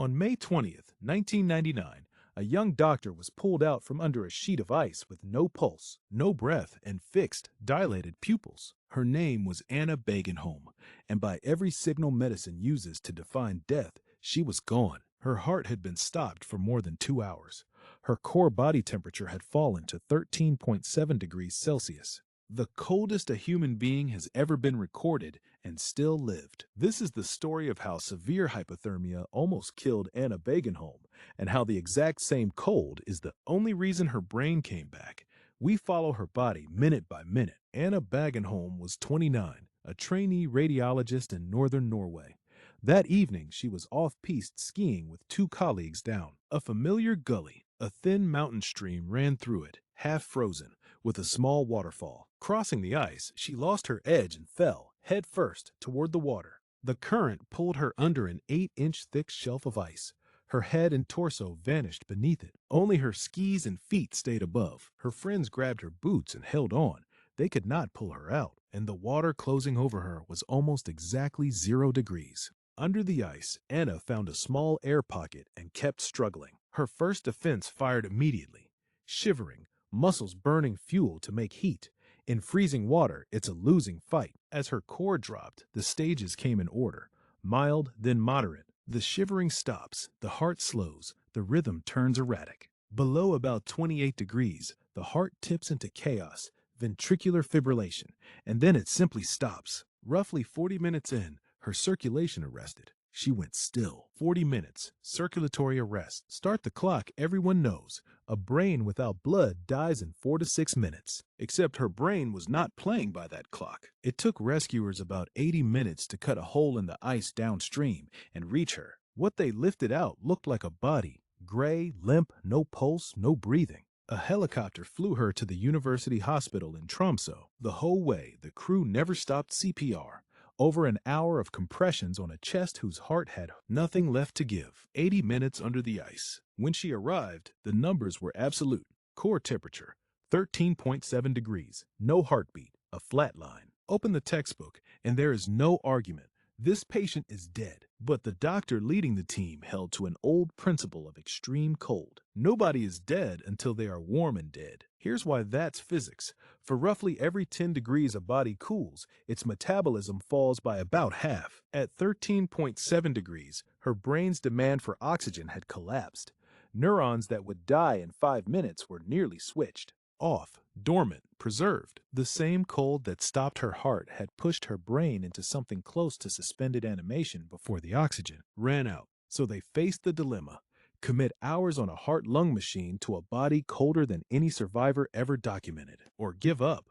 On May 20th, 1999, a young doctor was pulled out from under a sheet of ice with no pulse, no breath, and fixed, dilated pupils. Her name was Anna Bågenholm, and by every signal medicine uses to define death, she was gone. Her heart had been stopped for more than 2 hours. Her core body temperature had fallen to 13.7 degrees Celsius, the coldest a human being has ever been recorded, and still lived. This is the story of how severe hypothermia almost killed Anna Bågenholm, and how the exact same cold is the only reason her brain came back. We follow her body minute by minute. Anna Bågenholm was 29, a trainee radiologist in northern Norway. That evening, she was off-piste skiing with 2 colleagues down a familiar gully. A thin mountain stream ran through it, half frozen, with a small waterfall. Crossing the ice, she lost her edge and fell, head first, toward the water. The current pulled her under an 8-inch thick shelf of ice. Her head and torso vanished beneath it. Only her skis and feet stayed above. Her friends grabbed her boots and held on. They could not pull her out, and the water closing over her was almost exactly 0 degrees. Under the ice, Anna found a small air pocket and kept struggling. Her first defense fired immediately. Shivering, muscles burning fuel to make heat. In freezing water, it's a losing fight. As her core dropped, the stages came in order. Mild, then moderate. The shivering stops, the heart slows, the rhythm turns erratic. Below about 28 degrees, the heart tips into chaos, ventricular fibrillation, and then it simply stops. Roughly 40 minutes in, her circulation arrested. She went still. 40 minutes. Circulatory arrest. Start the clock, everyone knows. A brain without blood dies in 4 to 6 minutes. Except her brain was not playing by that clock. It took rescuers about 80 minutes to cut a hole in the ice downstream and reach her. What they lifted out looked like a body. Gray, limp, no pulse, no breathing. A helicopter flew her to the university hospital in Tromsø. The whole way, the crew never stopped CPR. Over an hour of compressions on a chest whose heart had nothing left to give. 80 minutes under the ice. When she arrived, the numbers were absolute. Core temperature, 13.7 degrees. No heartbeat, a flat line. Open the textbook, and there is no argument. This patient is dead. But the doctor leading the team held to an old principle of extreme cold. Nobody is dead until they are warm and dead. Here's why that's physics. For roughly every 10 degrees a body cools, its metabolism falls by about half. At 13.7 degrees, her brain's demand for oxygen had collapsed. Neurons that would die in 5 minutes were nearly switched off, dormant, preserved. The same cold that stopped her heart had pushed her brain into something close to suspended animation before the oxygen ran out. So they faced the dilemma: commit hours on a heart-lung machine to a body colder than any survivor ever documented, or give up.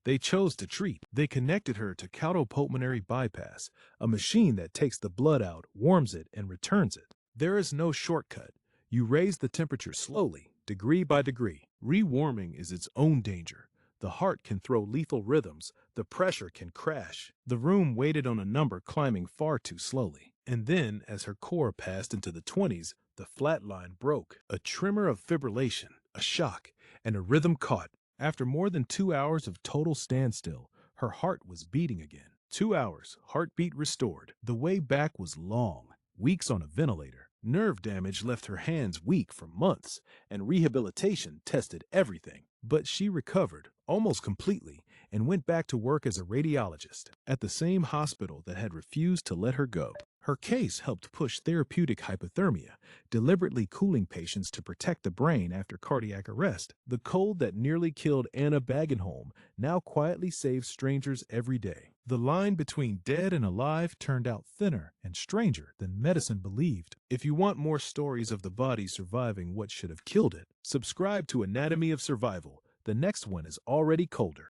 They chose to treat. They connected her to cardiopulmonary bypass, a machine that takes the blood out, warms it, and returns it. There is no shortcut. You raise the temperature slowly, degree by degree. Rewarming is its own danger. The heart can throw lethal rhythms. The pressure can crash. The room waited on a number climbing far too slowly. And then, as her core passed into the 20s, the flat line broke. A tremor of fibrillation, a shock, and a rhythm caught. After more than 2 hours of total standstill, her heart was beating again. 2 hours, heartbeat restored. The way back was long, weeks on a ventilator. Nerve damage left her hands weak for months, and rehabilitation tested everything. But she recovered, almost completely, and went back to work as a radiologist at the same hospital that had refused to let her go. Her case helped push therapeutic hypothermia, deliberately cooling patients to protect the brain after cardiac arrest. The cold that nearly killed Anna Bågenholm now quietly saves strangers every day. The line between dead and alive turned out thinner and stranger than medicine believed. If you want more stories of the body surviving what should have killed it, subscribe to Anatomy of Survival. The next one is already colder.